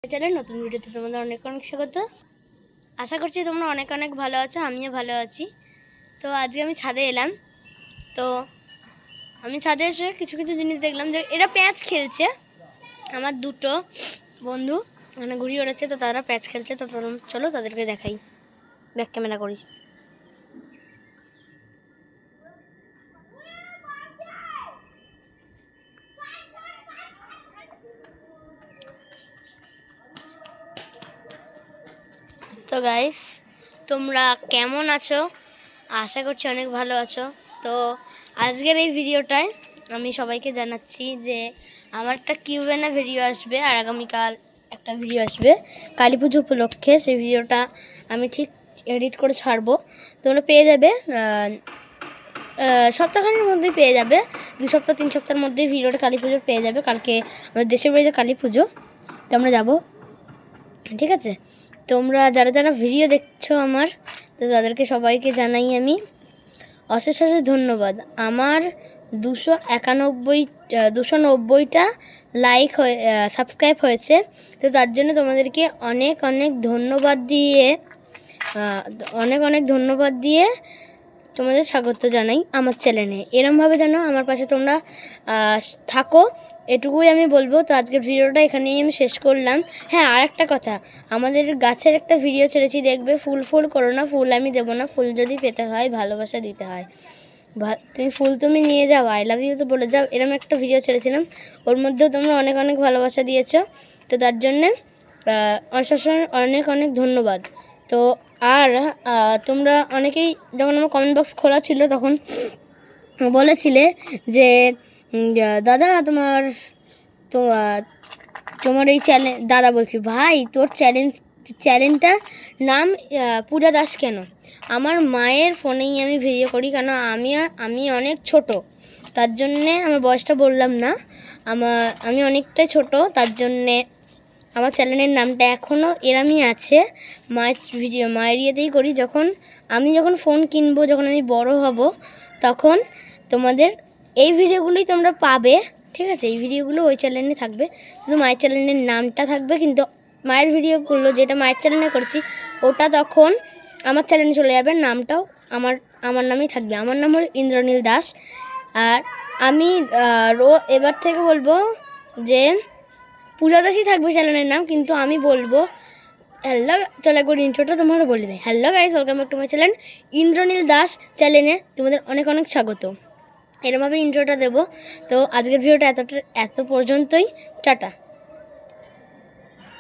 Channel নতুন ভিডিওতে তোমাদের অনেক অনেক স্বাগত। আশা করছি তোমরা অনেক অনেক ভালো আছো, আমিও ভালো আছি। তো আজকে আমি ছাদে এলাম। তো আমি ছাদে এসে কিছু কিছু জিনিস দেখলাম যে এরা প্যাঁচ খেলছে। আমার দুটো বন্ধু ওখানে ঘুড়ি ওড়াচ্ছে, তো তারা প্যাঁচ খেলছে। তো চলো তাদেরকে দেখাই, ব্যাক ক্যামেরা করি। তো গাইস, তোমরা কেমন আছো? আশা করছি অনেক ভালো আছো। তো আজকের এই ভিডিওটায় আমি সবাইকে জানাচ্ছি যে আমার একটা কিউএনএ ভিডিও আসবে, আর আগামীকাল একটা ভিডিও আসবে কালী পুজো উপলক্ষে। সেই ভিডিওটা আমি ঠিক এডিট করে ছাড়বো, তোমরা পেয়ে যাবে সপ্তাহখানের মধ্যেই পেয়ে যাবে। 2 সপ্তাহ 3 সপ্তাহের মধ্যেই ভিডিওটা কালী পুজোর পেয়ে যাবে। কালকে আমাদের দেশের বাড়িতে কালী পুজো, তো আমরা যাবো, ঠিক আছে? তোমরা যারা যারা ভিডিও দেখছো আমার, তো তাদেরকে সবাইকে জানাই আমি অশেষ অশেষ ধন্যবাদ। আমার 290টা লাইক সাবস্ক্রাইব হয়েছে। তো তার জন্য তোমাদেরকে অনেক অনেক ধন্যবাদ দিয়ে তোমাদের স্বাগত জানাই আমার চ্যানেলে। এরমভাবে যেন আমার পাশে তোমরা থাকো, এটুকুই আমি বলবো। তো আজকের ভিডিওটা এখানেই আমি শেষ করলাম। হ্যাঁ, আর একটা কথা, আমাদের গাছের একটা ভিডিও ছেড়েছি, দেখবে। ফুল করো না, ফুল আমি দেবো না। ফুল যদি পেতে হয় ভালোবাসা দিতে হয়। তুমি নিয়ে যাও, আই লাভ ইউ তো বলে যাও, এরকম একটা ভিডিও ছেড়েছিলাম। ওর মধ্যেও তোমরা অনেক অনেক ভালোবাসা দিয়েছো। তো তার জন্যে অনেক অনেক ধন্যবাদ। তো আর তোমরা অনেকেই যখন আমার কমেন্ট বক্স খোলা ছিল তখন বলেছিলে যে দাদা তোমার এই দাদা বলছি, ভাই তোর চ্যানেলটার নাম পূজা দাস কেন? আমার মায়ের ফোনেই আমি ভিডিও করি, কেন আমি অনেক ছোট, তার জন্যে আমার বয়সটা বললাম না। আমি অনেকটাই ছোট, তার জন্যে আমার চ্যানেলের নামটা এখনও এরমই আছে। মায়ের ইয়েতেই করি। যখন ফোন কিনবো, যখন আমি বড় হব, তখন তোমাদের এই ভিডিওগুলোই তোমরা পাবে, ঠিক আছে? এই ভিডিওগুলো ওই চ্যানেলে থাকবে, শুধু মায়ের চ্যানেলের নামটা থাকবে। কিন্তু মায়ের ভিডিওগুলো যেটা মায়ের চ্যানেলে করছি, ওটা তখন আমার চ্যানেলে চলে যাবে, নামটাও আমার নামেই থাকবে। আমার নাম হলো ইন্দ্রনীল দাস। আর আমি এবার থেকে বলবো যে পূজা দাসই থাকবে চ্যানেলের নাম, কিন্তু আমি বলবো চলে একবার ইন্ট্রোটা তোমাদের বলে দেয়। Hello guys, welcome back to my channel Indranil Das চ্যানেলে তোমাদের অনেক অনেক স্বাগত। এরমভাবে ইন্ট্রোটা দেবো। তো আজকের ভিডিওটা এত পর্যন্তই। টাটা।